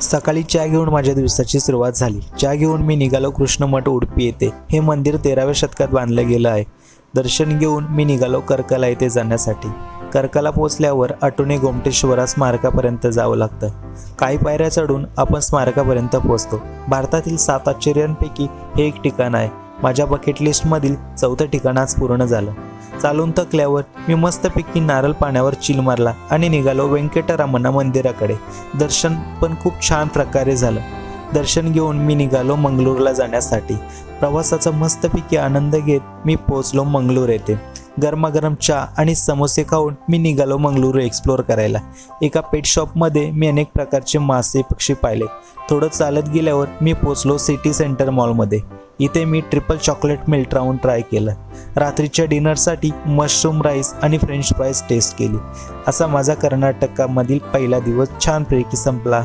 सकाळी चहा घेऊन माझ्या दिवसाची सुरुवात झाली. चहा घेऊन मी निघालो कृष्णमठ उडुपी येथे. हे मंदिर 13व्या शतकात बांधलं गेलं आहे. दर्शन घेऊन मी निघालो कर्कला येथे जाण्यासाठी. कर्कला पोचल्यावर आटोने गोमटेश्वरा स्मारकापर्यंत जावं लागतं. काही पायऱ्या चढून आपण स्मारकापर्यंत पोहोचतो. भारतातील 7 आश्चर्यांपैकी हे एक ठिकाण आहे. माझ्या बकेट लिस्टमधील 4थं ठिकाण आज पूर्ण झालं. चालून थकल्यावर मी मस्तपैकी नारळ पाण्यावर चिल मारला आणि निघालो व्यंकटरमण मंदिराकडे. दर्शन पण खूप छान प्रकारे झालं. दर्शन घेऊन मी निघालो मंगळूरला जाण्यासाठी. प्रवासाचा मस्तपैकी आनंद घेत मी पोहोचलो मंगळूर येथे. गरमागरम चहा आणि समोसे खाऊन मी निघालो मंगळूर एक्सप्लोअर करायला. एका पेट शॉपमध्ये मी अनेक प्रकारचे मासे पक्षी पाहिले. थोडं चालत गेल्यावर मी पोहोचलो सिटी सेंटर मॉलमध्ये. इथे मी triple chocolate milk round try केलं. रात्रीच्या डिनरसाठी मशरूम राईस आणि फ्रेंच फ्राईज टेस्ट केली. असा माझा कर्नाटकामधील पहिला दिवस छानपैकी संपला.